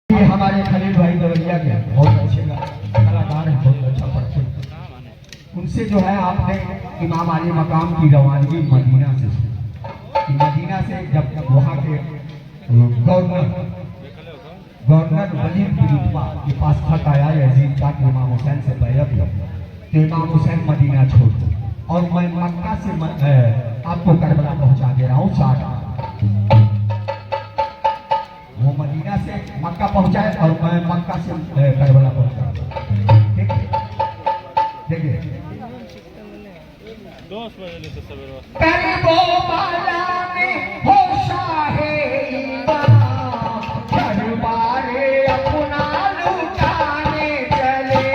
ये हमारे खलील भाई दवैया के बहुत अच्छे कलाकार हैं, बहुत अच्छा पढ़ते हैं। उनसे जो है आपने इमाम आली मकाम की रवानगी मदीना से की। मदीना से जब वहाँ के गवर्नर वलीद बिन उतबा के पास खत आया यजीद का कि इमाम हुसैन से बैयत लो, तो इमाम हुसैन मदीना छोड़ दो और मैं मक्का से आपको करबला पहुँचा दे रहा हूँ 60। वो मदीना से मक्का पहुंचाए और मैं मक्का से करबला पहुंचा। ठीक है, देखिए करबो बाला में हो शाहे दरबारे अपना लुटाने चले।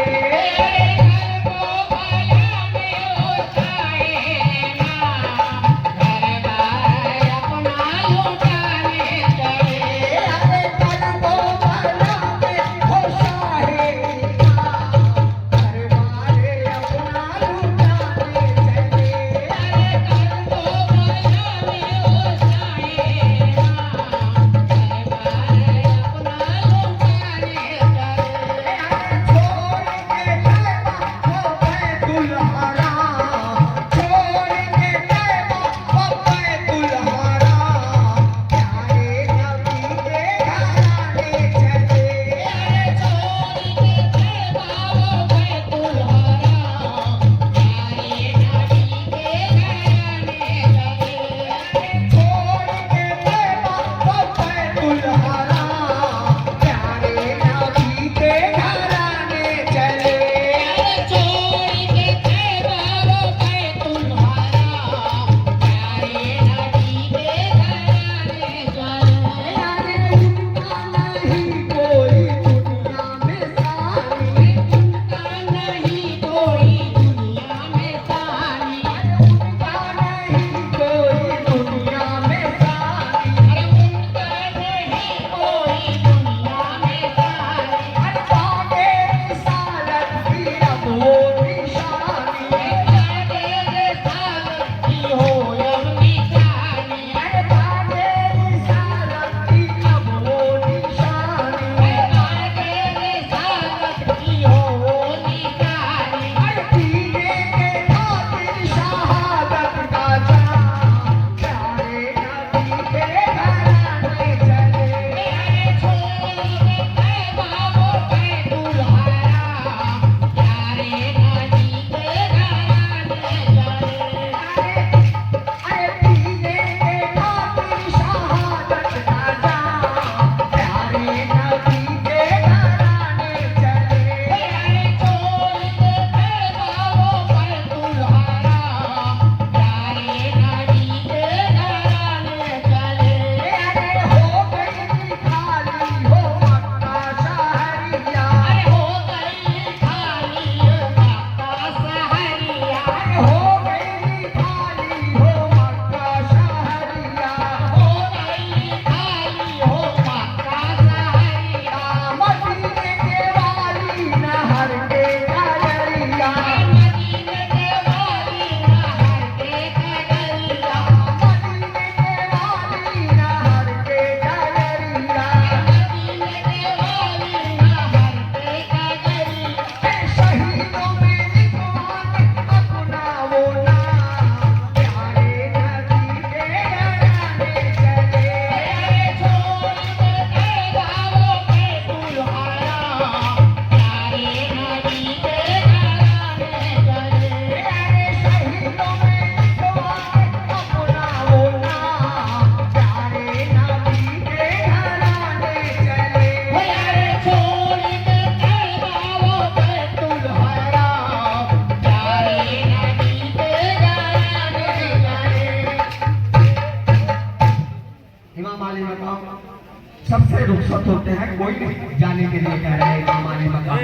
सबसे रुखसत होते हैं, कोई नहीं जाने के लिए कह रहा है इमाम आली मकाम,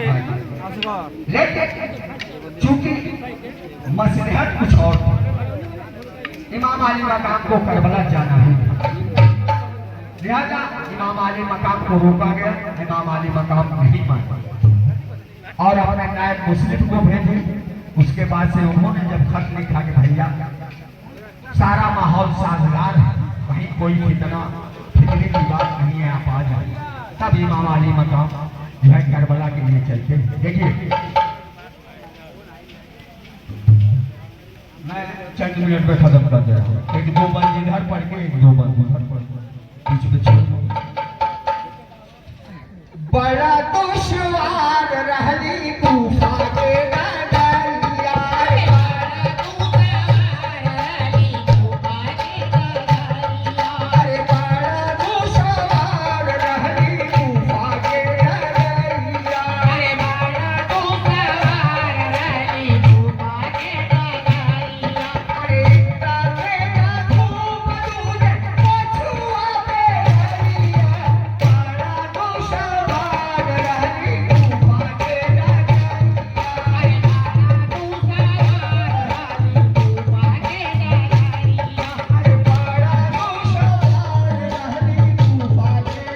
लेकिन चूंकि मसलहत कुछ और इमाम आली मकाम को करबला जाना है, लिहाजा इमाम आली मकाम को रोका गया। इमाम आली मकाम नहीं माना और अपने नायब मुस्लिम को भेजे। उसके बाद से उन्होंने जब खत लिखा कि भैया सारा माहौल साजगार है, कहीं कोई फितना फिक्री की बात नहीं है, आप आ जाइए, तब इमाम अली मकाम जो है करबला के लिए चलते। देखिए मैं चंद मिनट में खत्म कर दे रहा हूँ। एक दो बंद इधर पढ़ के एक दो बंद उधर पढ़ के बीच में चल। बड़ा दुश्वार रहली कूफा के नगरिया, अरे बड़ा दुश्वार रहली कूफा के नगरिया, अरे बड़ा दुश्वार रहली कूफा के नगरिया, अरे इतना तेरा धूप दूजे पछुआ पे हरिया, बड़ा दुश्वार रहली कूफा के नगरिया, अरे बड़ा दुश्वार रहली कूफा के नगरिया, अरे बड़ा दुश्वार रहली कूफा के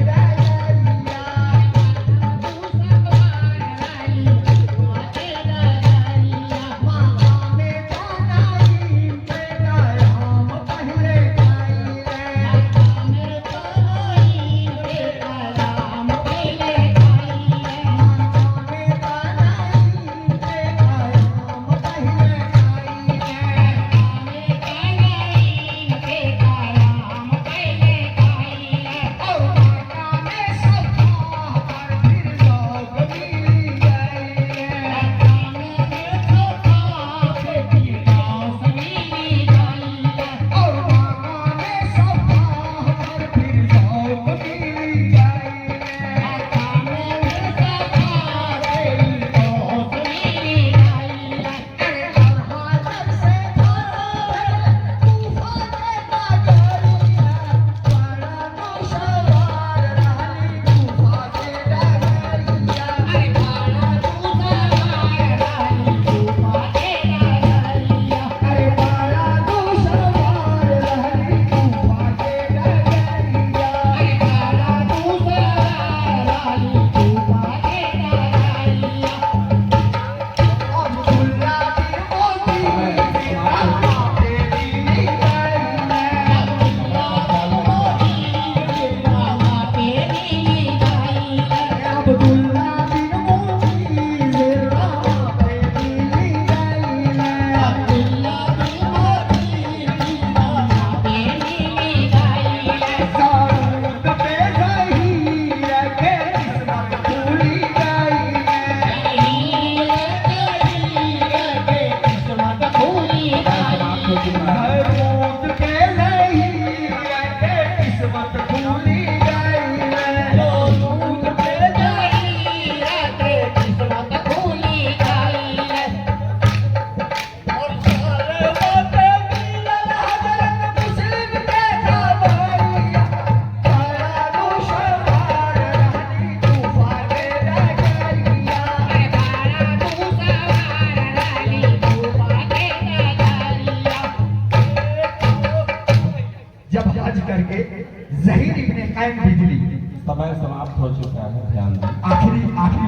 समय समाप्त हो चुका है, ध्यान दें। आखिरी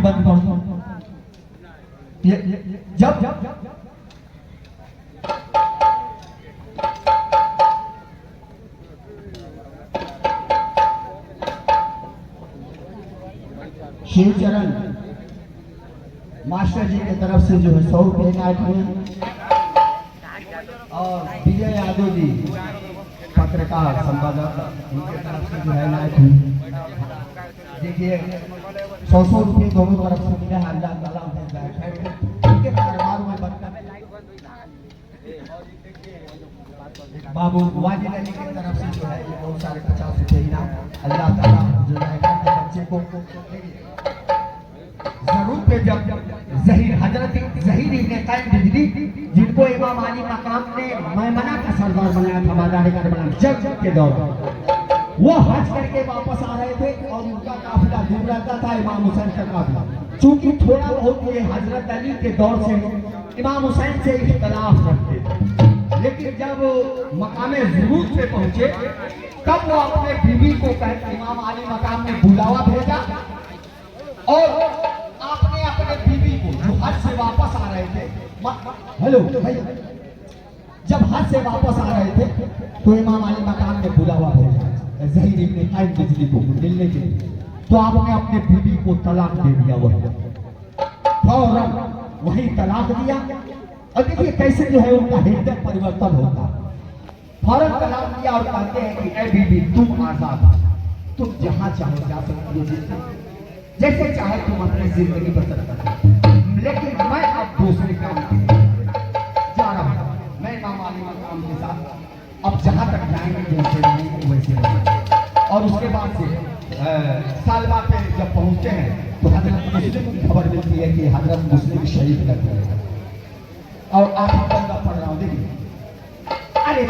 बंद पढ़ो। जब शिवचरण मास्टर जी की तरफ से जो है 100 रुपये इनायत हुए, और विजय यादव जी पत्रकार संवाददाता उनके तरफ से जो है इनायत हुई। देखिए 100 रुपये दोनों तरफ से मिला है। अल्लाह ताला उन्हें उनके परिवार में बरकत। बाबू वाजिद अली की तरफ से जो है ये बहुत सारे 50 रुपये इनाम। अल्लाह ताला जो है बच्चे को जरूर पे जब जहीर हजरत जहीर इब्ने कायम बिजली, जिनको इमाम अली मकाम ने मैमना का सरदार बनाया था बाजार करबला जब के दौर, वो हज करके वापस आ रहे थे और उनका काफिला दूर रहता था इमाम हुसैन का काफिला। चूंकि थोड़ा बहुत ये हजरत अली के दौर से इमाम हुसैन से इख्तलाफ रखते थे, लेकिन जब मकामे ज़ुरूर पे पहुंचे तब वो अपने बीवी को कहते इमाम अली मकाम ने बुलावा भेजा, और आपने अपने बीवी को जो हज से वापस आ रहे थे, हेलो भाई, जब हज से वापस आ रहे थे तो इमाम अली मकाम ने बुलावा भेजा जहीर इब्ने कायम बिजली को मिलने के लिए। तो आपने अपने बीवी को तलाक दे दिया, वही फौरन वही तलाक दिया। और देखिए कैसे जो है उनका हृदय परिवर्तन होता, फौरन तलाक दिया और कहते हैं कि ऐ बीबी तुम आजाद हो, तुम जहां चाहो जा सकती हो, जैसे चाहे तुम अपनी जिंदगी बसर करो, लेकिन मैं अब दूसरे काम के लिए जा रहा हूं। मैं इमाम अली मकाम के साथ अब जहां तक जाएंगे जैसे रहेंगे वैसे रहेंगे। और उसके बाद से सालबा पे जब पहुंचते हैं तो हजरत मुस्लिम की खबर मिलती है कि हजरत मुस्लिम शहीद लग गए। और आप बंदा पढ़ रहा हूं, देखिए अरे